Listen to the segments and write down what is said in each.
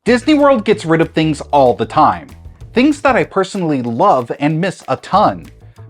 Disney World gets rid of things all the time. Things that I personally love and miss a ton.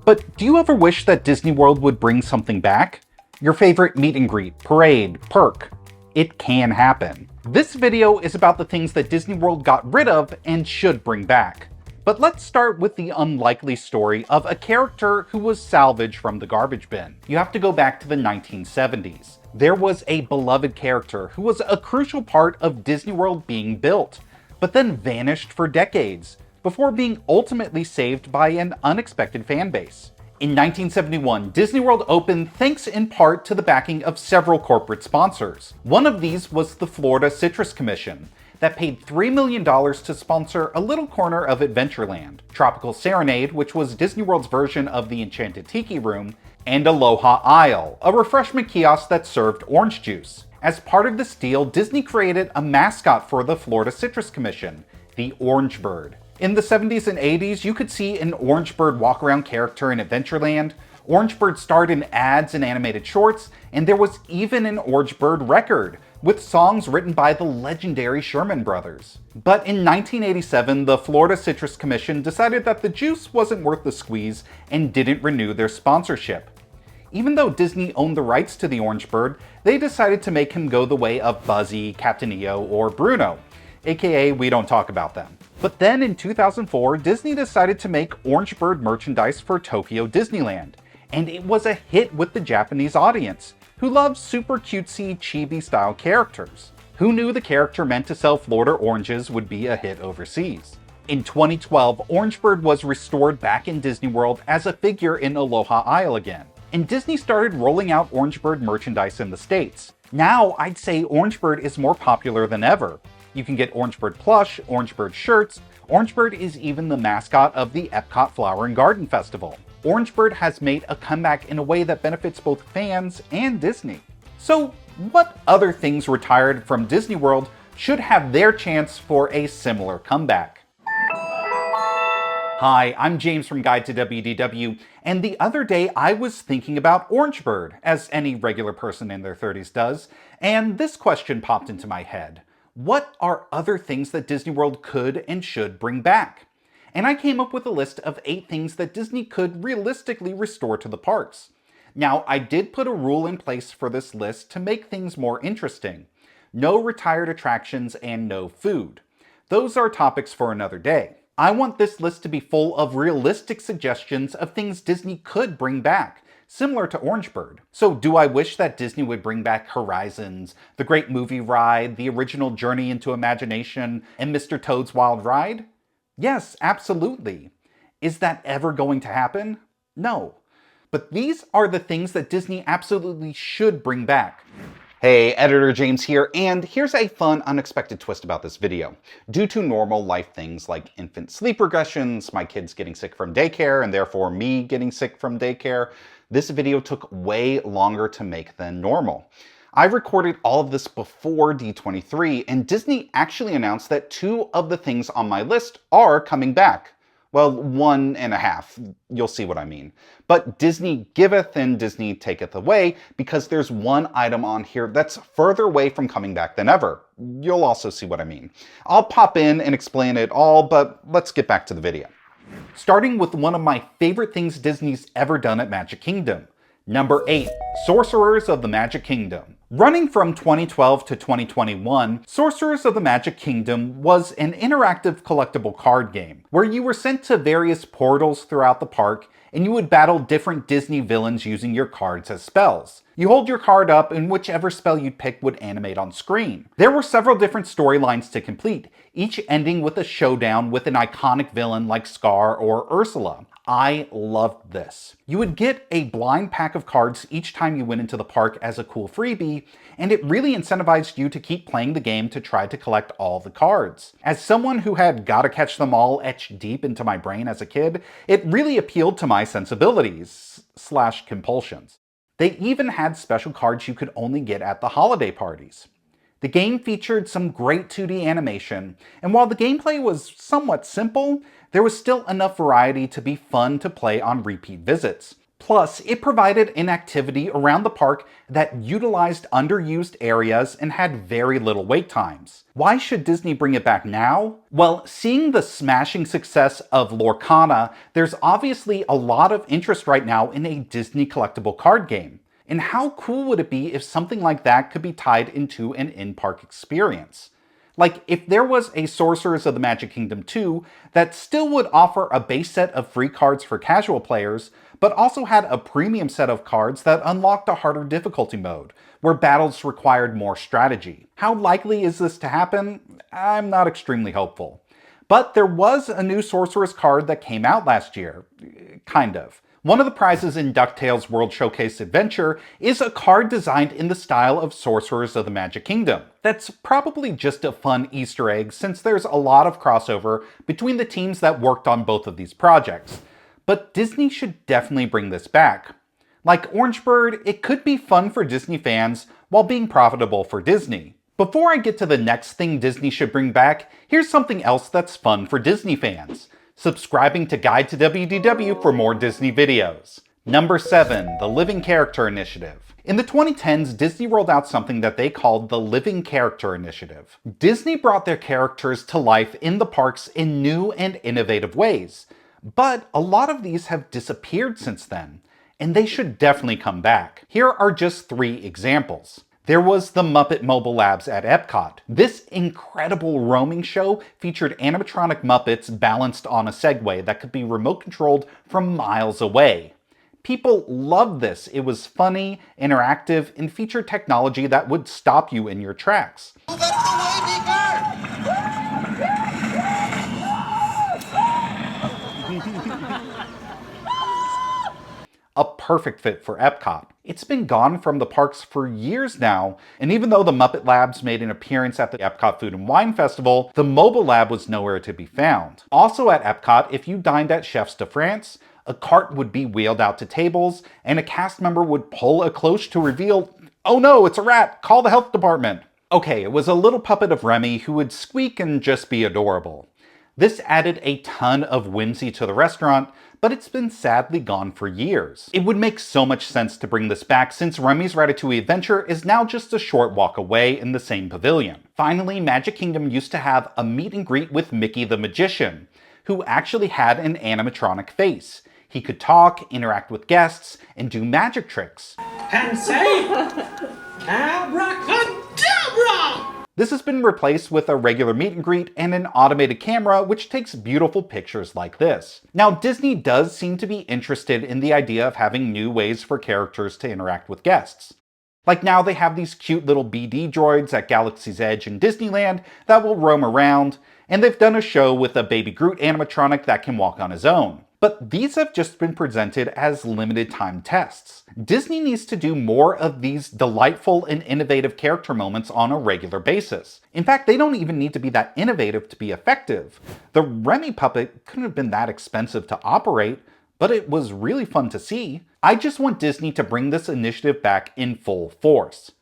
But do you ever wish that Disney World would bring something back? Your favorite meet and greet, parade, perk. It can happen. This video is about the things that Disney World got rid of and should bring back. But let's start with the unlikely story of a character who was salvaged from the garbage bin. You have to go back to the 1970s. There was a beloved character who was a crucial part of Disney World being built, but then vanished for decades, before being ultimately saved by an unexpected fan base. In 1971, Disney World opened thanks in part to the backing of several corporate sponsors. One of these was the Florida Citrus Commission, that paid $3 million to sponsor a little corner of Adventureland, Tropical Serenade, which was Disney World's version of the Enchanted Tiki Room, and Aloha Isle, a refreshment kiosk that served orange juice. As part of this deal, Disney created a mascot for the Florida Citrus Commission, the Orange Bird. In the 70s and 80s, you could see an Orange Bird walk-around character in Adventureland. Orange Bird starred in ads and animated shorts, and there was even an Orange Bird record, with songs written by the legendary Sherman Brothers. But in 1987, the Florida Citrus Commission decided that the juice wasn't worth the squeeze and didn't renew their sponsorship. Even though Disney owned the rights to the Orange Bird, they decided to make him go the way of Buzzy, Captain EO, or Bruno, aka we don't talk about them. But then in 2004, Disney decided to make Orange Bird merchandise for Tokyo Disneyland, and it was a hit with the Japanese audience, who loves super cutesy, chibi-style characters. Who knew the character meant to sell Florida oranges would be a hit overseas? In 2012, Orange Bird was restored back in Disney World as a figure in Aloha Isle again, and Disney started rolling out Orange Bird merchandise in the States. Now, I'd say Orange Bird is more popular than ever. You can get Orange Bird plush, Orange Bird shirts. Orange Bird is even the mascot of the EPCOT Flower and Garden Festival. Orange Bird has made a comeback in a way that benefits both fans and Disney. So, what other things retired from Disney World should have their chance for a similar comeback? Hi, I'm James from Guide to WDW, and the other day I was thinking about Orange Bird, as any regular person in their 30s does, and this question popped into my head. What are other things that Disney World could and should bring back? And I came up with a list of 8 things that Disney could realistically restore to the parks. Now, I did put a rule in place for this list to make things more interesting. No retired attractions and no food. Those are topics for another day. I want this list to be full of realistic suggestions of things Disney could bring back, similar to Orange Bird. So do I wish that Disney would bring back Horizons, the Great Movie Ride, the original Journey into Imagination, and Mr. Toad's Wild Ride? Yes, absolutely. Is that ever going to happen? No. But these are the things that Disney absolutely should bring back. Hey, Editor James here, and here's a fun, unexpected twist about this video. Due to normal life things like infant sleep regressions, my kids getting sick from daycare, and therefore me getting sick from daycare, this video took way longer to make than normal. I recorded all of this before D23, and Disney actually announced that 2 of the things on my list are coming back. Well, 1.5. You'll see what I mean. But Disney giveth and Disney taketh away, because there's one item on here that's further away from coming back than ever. You'll also see what I mean. I'll pop in and explain it all, but let's get back to the video. Starting with one of my favorite things Disney's ever done at Magic Kingdom. Number 8, Sorcerers of the Magic Kingdom. Running from 2012 to 2021, Sorcerers of the Magic Kingdom was an interactive collectible card game, where you were sent to various portals throughout the park, and you would battle different Disney villains using your cards as spells. You hold your card up, and whichever spell you'd pick would animate on screen. There were several different storylines to complete, each ending with a showdown with an iconic villain like Scar or Ursula. I loved this. You would get a blind pack of cards each time you went into the park as a cool freebie, and it really incentivized you to keep playing the game to try to collect all the cards. As someone who had Gotta Catch Them All etched deep into my brain as a kid, it really appealed to my sensibilities / compulsions. They even had special cards you could only get at the holiday parties. The game featured some great 2D animation, and while the gameplay was somewhat simple, there was still enough variety to be fun to play on repeat visits. Plus, it provided an activity around the park that utilized underused areas and had very little wait times. Why should Disney bring it back now? Well, seeing the smashing success of Lorcana, there's obviously a lot of interest right now in a Disney collectible card game. And how cool would it be if something like that could be tied into an in-park experience? Like, if there was a Sorcerers of the Magic Kingdom 2 that still would offer a base set of free cards for casual players, but also had a premium set of cards that unlocked a harder difficulty mode, where battles required more strategy. How likely is this to happen? I'm not extremely hopeful. But there was a new Sorceress card that came out last year. Kind of. One of the prizes in DuckTales World Showcase Adventure is a card designed in the style of Sorcerers of the Magic Kingdom. That's probably just a fun Easter egg since there's a lot of crossover between the teams that worked on both of these projects. But Disney should definitely bring this back. Like Orangebird, it could be fun for Disney fans while being profitable for Disney. Before I get to the next thing Disney should bring back, here's something else that's fun for Disney fans. Subscribing to Guide to WDW for more Disney videos. Number 7, the Living Character Initiative. In the 2010s, Disney rolled out something that they called the Living Character Initiative. Disney brought their characters to life in the parks in new and innovative ways. But a lot of these have disappeared since then, and they should definitely come back. Here are just 3 examples. There was the Muppet Mobile Labs at EPCOT. This incredible roaming show featured animatronic Muppets balanced on a Segway that could be remote controlled from miles away. People loved this. It was funny, interactive, and featured technology that would stop you in your tracks. Move out of the way, A perfect fit for EPCOT. It's been gone from the parks for years now, and even though the Muppet Labs made an appearance at the Epcot Food and Wine Festival, the mobile lab was nowhere to be found. Also at Epcot, if you dined at Chefs de France, a cart would be wheeled out to tables, and a cast member would pull a cloche to reveal, "Oh no, it's a rat! Call the health department!" Okay, it was a little puppet of Remy who would squeak and just be adorable. This added a ton of whimsy to the restaurant, but it's been sadly gone for years. It would make so much sense to bring this back since Remy's Ratatouille Adventure is now just a short walk away in the same pavilion. Finally, Magic Kingdom used to have a meet and greet with Mickey the Magician, who actually had an animatronic face. He could talk, interact with guests, and do magic tricks. And say, abracadabra! This has been replaced with a regular meet and greet and an automated camera which takes beautiful pictures like this. Now, Disney does seem to be interested in the idea of having new ways for characters to interact with guests. Like now they have these cute little BD droids at Galaxy's Edge in Disneyland that will roam around, and they've done a show with a Baby Groot animatronic that can walk on his own. But these have just been presented as limited time tests. Disney needs to do more of these delightful and innovative character moments on a regular basis. In fact, they don't even need to be that innovative to be effective. The Remy puppet couldn't have been that expensive to operate, but it was really fun to see. I just want Disney to bring this initiative back in full force.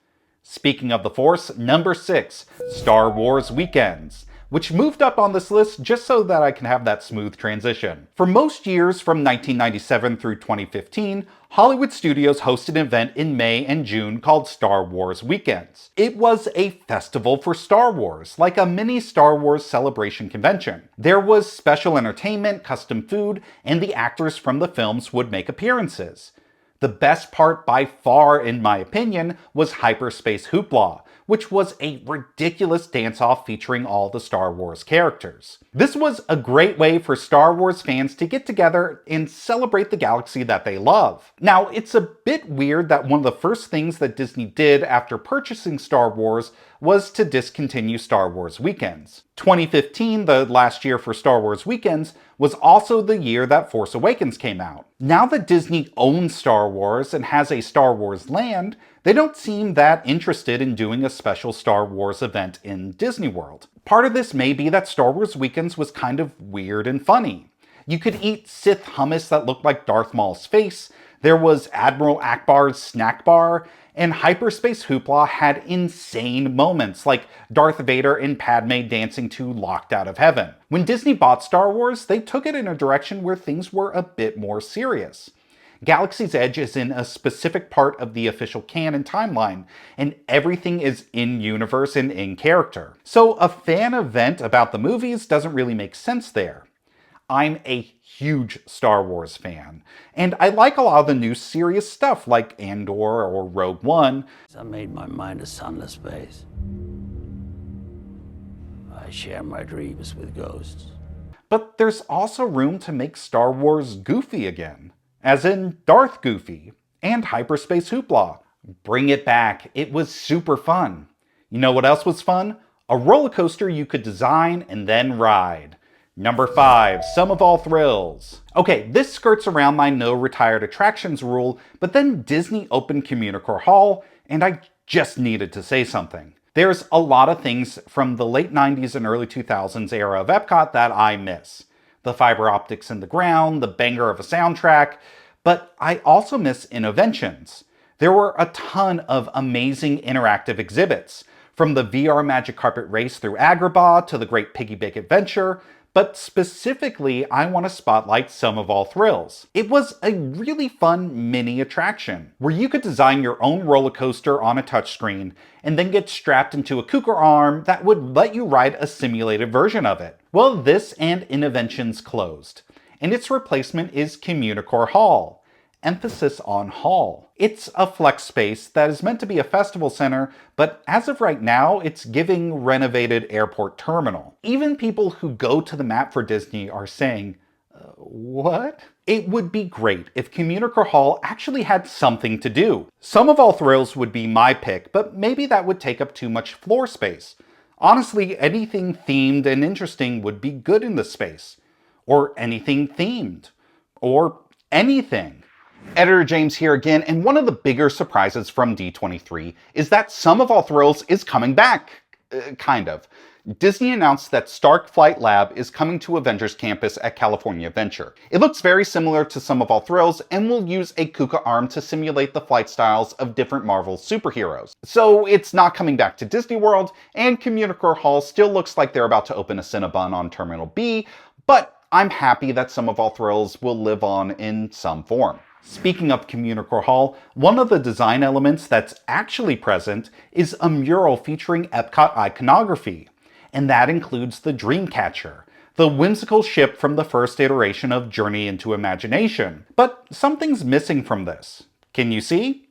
Speaking of the force, number 6, Star Wars Weekends, which moved up on this list just so that I can have that smooth transition. For most years from 1997 through 2015, Hollywood Studios hosted an event in May and June called Star Wars Weekends. It was a festival for Star Wars, like a mini Star Wars celebration convention. There was special entertainment, custom food, and the actors from the films would make appearances. The best part by far, in my opinion, was Hyperspace Hoopla, which was a ridiculous dance-off featuring all the Star Wars characters. This was a great way for Star Wars fans to get together and celebrate the galaxy that they love. Now, it's a bit weird that one of the first things that Disney did after purchasing Star Wars was to discontinue Star Wars Weekends. 2015, the last year for Star Wars Weekends, was also the year that Force Awakens came out. Now that Disney owns Star Wars and has a Star Wars land, they don't seem that interested in doing a special Star Wars event in Disney World. Part of this may be that Star Wars Weekends was kind of weird and funny. You could eat Sith hummus that looked like Darth Maul's face, there was Admiral Akbar's snack bar, and Hyperspace Hoopla had insane moments like Darth Vader and Padme dancing to Locked Out of Heaven. When Disney bought Star Wars, they took it in a direction where things were a bit more serious. Galaxy's Edge is in a specific part of the official canon timeline, and everything is in-universe and in-character. So a fan event about the movies doesn't really make sense there. I'm a huge Star Wars fan, and I like a lot of the new serious stuff like Andor or Rogue One. I made my mind a sunless space. I share my dreams with ghosts. But there's also room to make Star Wars goofy again, as in Darth Goofy and Hyperspace Hoopla. Bring it back, it was super fun. You know what else was fun? A roller coaster you could design and then ride. Number 5, Sum of All Thrills. Okay, this skirts around my no retired attractions rule, but then Disney opened Communicore Hall, and I just needed to say something. There's a lot of things from the late 90s and early 2000s era of EPCOT that I miss. The fiber optics in the ground, the banger of a soundtrack, but I also miss Innoventions. There were a ton of amazing interactive exhibits, from the VR Magic Carpet Race through Agrabah to the Great Piggy Bank Adventure, but specifically, I want to spotlight Sum of All Thrills. It was a really fun mini attraction, where you could design your own roller coaster on a touchscreen, and then get strapped into a Cougar arm that would let you ride a simulated version of it. Well, this and Innoventions closed, and its replacement is Communicore Hall. Emphasis on hall. It's a flex space that is meant to be a festival center, but as of right now, it's giving renovated airport terminal. Even people who go to the map for Disney are saying, what? It would be great if Communicore Hall actually had something to do. Sum of All Thrills would be my pick, but maybe that would take up too much floor space. Honestly, anything themed and interesting would be good in the space. Or anything themed. Or anything. Editor James here again, and one of the bigger surprises from D23 is that Sum of All Thrills is coming back. Kind of. Disney announced that Stark Flight Lab is coming to Avengers Campus at California Adventure. It looks very similar to Sum of All Thrills and will use a KUKA arm to simulate the flight styles of different Marvel superheroes. So it's not coming back to Disney World, and Communicore Hall still looks like they're about to open a Cinnabon on Terminal B, but I'm happy that Sum of All Thrills will live on in some form. Speaking of Communicore Hall, one of the design elements that's actually present is a mural featuring EPCOT iconography, and that includes the Dreamcatcher, the whimsical ship from the first iteration of Journey into Imagination. But something's missing from this. Can you see?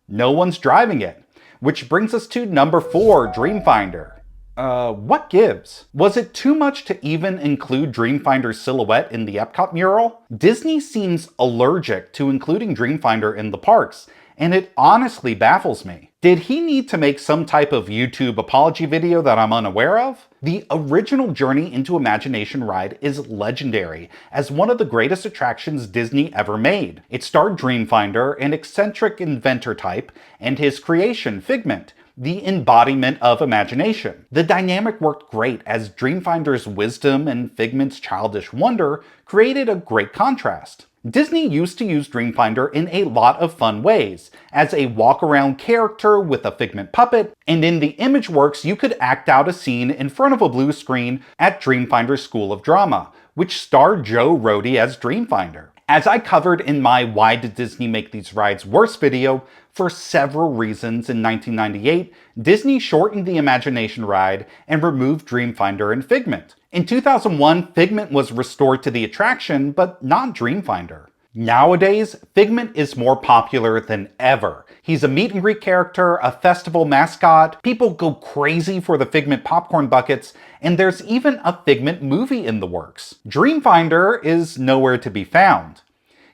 No one's driving it, which brings us to number 4, Dreamfinder. What gives? Was it too much to even include Dreamfinder's silhouette in the Epcot mural? Disney seems allergic to including Dreamfinder in the parks, and it honestly baffles me. Did he need to make some type of YouTube apology video that I'm unaware of? The original Journey into Imagination ride is legendary as one of the greatest attractions Disney ever made. It starred Dreamfinder, an eccentric inventor type, and his creation, Figment, the embodiment of imagination. The dynamic worked great as Dreamfinder's wisdom and Figment's childish wonder created a great contrast. Disney used to use Dreamfinder in a lot of fun ways, as a walk-around character with a Figment puppet, and in the ImageWorks you could act out a scene in front of a blue screen at Dreamfinder's School of Drama, which starred Joe Rohde as Dreamfinder. As I covered in my Why Did Disney Make These Rides Worse video, for several reasons in 1998, Disney shortened the Imagination ride and removed Dreamfinder and Figment. In 2001, Figment was restored to the attraction, but not Dreamfinder. Nowadays, Figment is more popular than ever. He's a meet and greet character, a festival mascot, people go crazy for the Figment popcorn buckets, and there's even a Figment movie in the works. Dreamfinder is nowhere to be found.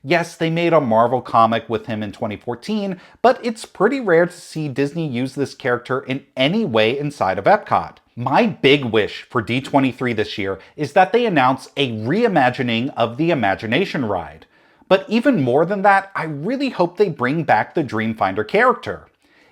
Yes, they made a Marvel comic with him in 2014, but it's pretty rare to see Disney use this character in any way inside of Epcot. My big wish for D23 this year is that they announce a reimagining of the Imagination ride. But even more than that, I really hope they bring back the Dreamfinder character.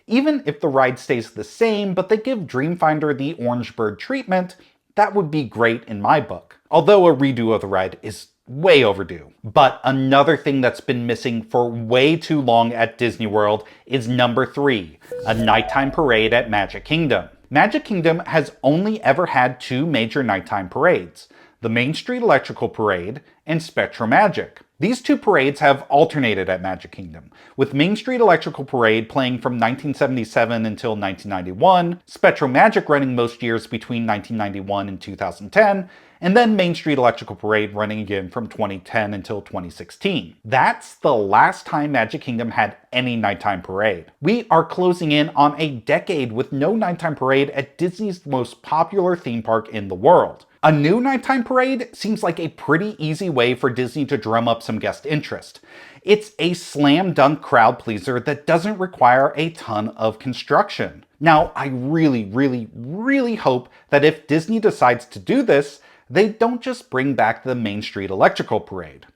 Even if the ride stays the same, but they give Dreamfinder the Orange Bird treatment, that would be great in my book. Although a redo of the ride is way overdue. But another thing that's been missing for way too long at Disney World is number 3, a nighttime parade at Magic Kingdom. Magic Kingdom has only ever had 2 major nighttime parades, the Main Street Electrical Parade and SpectroMagic. These two parades have alternated at Magic Kingdom, with Main Street Electrical Parade playing from 1977 until 1991, Spectro Magic running most years between 1991 and 2010, and then Main Street Electrical Parade running again from 2010 until 2016. That's the last time Magic Kingdom had any nighttime parade. We are closing in on a decade with no nighttime parade at Disney's most popular theme park in the world. A new nighttime parade seems like a pretty easy way for Disney to drum up some guest interest. It's a slam dunk crowd pleaser that doesn't require a ton of construction. Now, I really hope that if Disney decides to do this, they don't just bring back the Main Street Electrical Parade.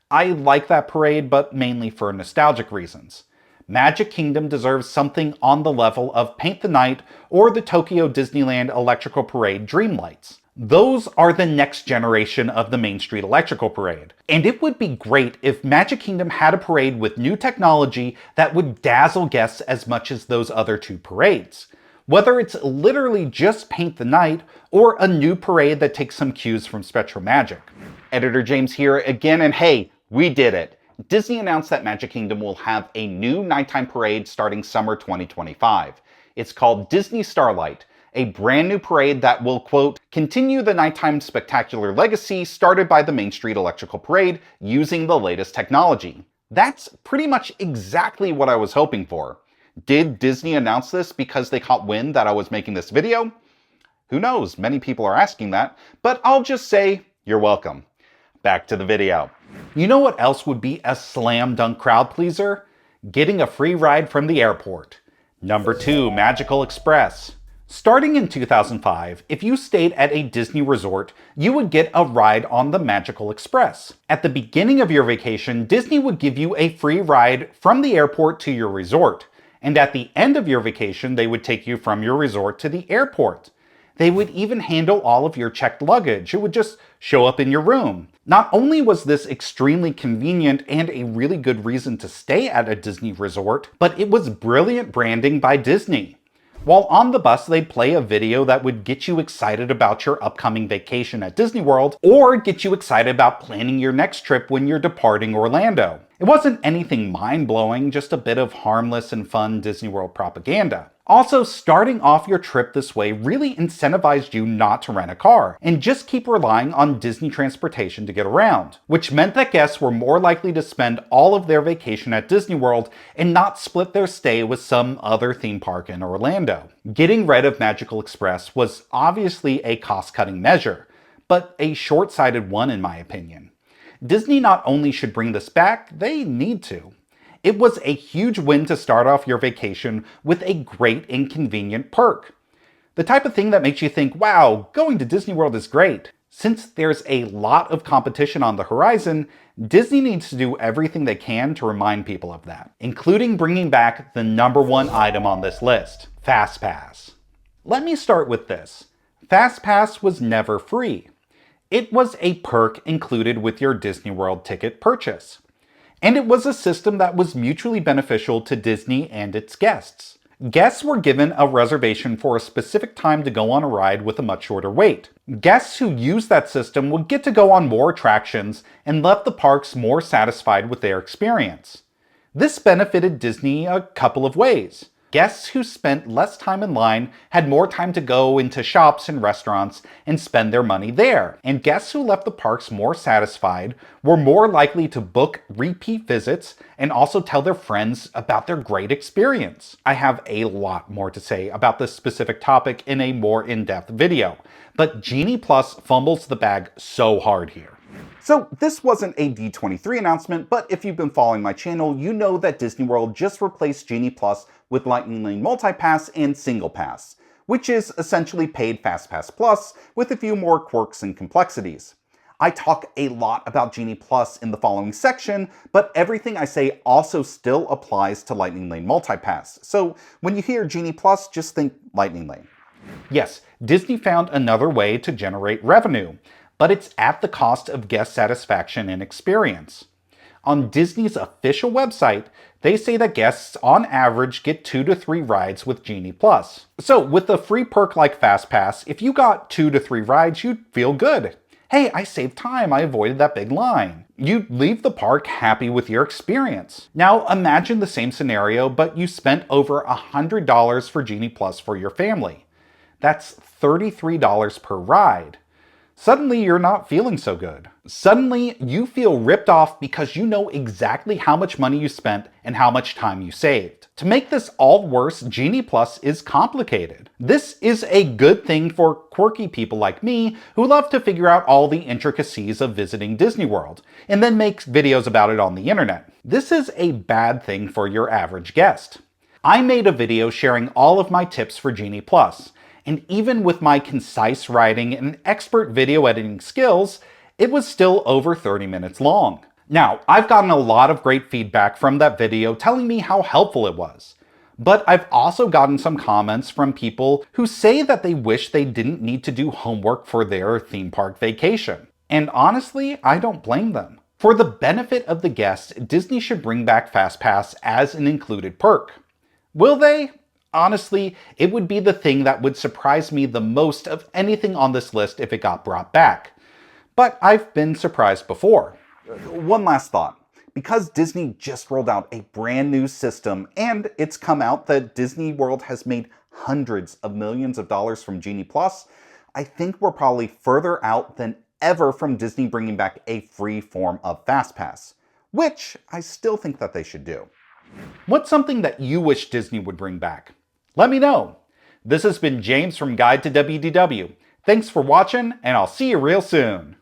I like that parade, but mainly for nostalgic reasons. Magic Kingdom deserves something on the level of Paint the Night or the Tokyo Disneyland Electrical Parade Dreamlights. Those are the next generation of the Main Street Electrical Parade. And it would be great if Magic Kingdom had a parade with new technology that would dazzle guests as much as those other two parades. Whether it's literally just Paint the Night or a new parade that takes some cues from Spectro Magic. Editor James here again, and hey, we did it! Disney announced that Magic Kingdom will have a new nighttime parade starting summer 2025. It's called Disney Starlight, a brand new parade that will, quote, continue the nighttime spectacular legacy started by the Main Street Electrical Parade using the latest technology. That's pretty much exactly what I was hoping for. Did Disney announce this because they caught wind that I was making this video? Who knows, many people are asking that, but I'll just say, you're welcome. Back to the video. You know what else would be a slam dunk crowd pleaser? Getting a free ride from the airport. Number 2, Magical Express. Starting in 2005, if you stayed at a Disney resort, you would get a ride on the Magical Express. At the beginning of your vacation, Disney would give you a free ride from the airport to your resort. And at the end of your vacation, they would take you from your resort to the airport. They would even handle all of your checked luggage. It would just show up in your room. Not only was this extremely convenient and a really good reason to stay at a Disney resort, but it was brilliant branding by Disney. While on the bus, they'd play a video that would get you excited about your upcoming vacation at Disney World, or get you excited about planning your next trip when you're departing Orlando. It wasn't anything mind-blowing, just a bit of harmless and fun Disney World propaganda. Also, starting off your trip this way really incentivized you not to rent a car, and just keep relying on Disney transportation to get around, which meant that guests were more likely to spend all of their vacation at Disney World and not split their stay with some other theme park in Orlando. Getting rid of Magical Express was obviously a cost-cutting measure, but a short-sighted one in my opinion. Disney not only should bring this back, they need to. It was a huge win to start off your vacation with a great and convenient perk. The type of thing that makes you think, wow, going to Disney World is great. Since there's a lot of competition on the horizon, Disney needs to do everything they can to remind people of that, including bringing back the #1 item on this list, fastpass. Let me start with this. Fastpass was never free. It was a perk included with your Disney World ticket purchase. And it was a system that was mutually beneficial to Disney and its guests. Guests were given a reservation for a specific time to go on a ride with a much shorter wait. Guests who used that system would get to go on more attractions and left the parks more satisfied with their experience. This benefited Disney a couple of ways. Guests who spent less time in line had more time to go into shops and restaurants and spend their money there. And guests who left the parks more satisfied were more likely to book repeat visits and also tell their friends about their great experience. I have a lot more to say about this specific topic in a more in-depth video, but Genie Plus fumbles the bag so hard here. So this wasn't a D23 announcement, but if you've been following my channel, you know that Disney World just replaced Genie Plus with Lightning Lane Multipass and Single Pass, which is essentially paid FastPass Plus with a few more quirks and complexities. I talk a lot about Genie Plus in the following section, but everything I say also still applies to Lightning Lane Multipass. So when you hear Genie Plus, just think Lightning Lane. Yes, Disney found another way to generate revenue, but it's at the cost of guest satisfaction and experience. On Disney's official website, they say that guests on average get 2 to 3 rides with Genie Plus. So with a free perk like FastPass, if you got 2 to 3 rides, you'd feel good. Hey, I saved time, I avoided that big line. You'd leave the park happy with your experience. Now imagine the same scenario, but you spent over $100 for Genie Plus for your family. That's $33 per ride. Suddenly you're not feeling so good. Suddenly you feel ripped off because you know exactly how much money you spent and how much time you saved. To make this all worse, Genie Plus is complicated. This is a good thing for quirky people like me who love to figure out all the intricacies of visiting Disney World and then make videos about it on the internet. This is a bad thing for your average guest. I made a video sharing all of my tips for Genie Plus, and even with my concise writing and expert video editing skills, it was still over 30 minutes long. Now, I've gotten a lot of great feedback from that video telling me how helpful it was. But I've also gotten some comments from people who say that they wish they didn't need to do homework for their theme park vacation. And honestly, I don't blame them. For the benefit of the guests, Disney should bring back FastPass as an included perk. Will they? Honestly, it would be the thing that would surprise me the most of anything on this list if it got brought back. But I've been surprised before. One last thought. Because Disney just rolled out a brand new system and it's come out that Disney World has made hundreds of millions of dollars from Genie Plus, I think we're probably further out than ever from Disney bringing back a free form of FastPass, which I still think that they should do. What's something that you wish Disney would bring back? Let me know. This has been James from Guide to WDW. Thanks for watching, and I'll see you real soon.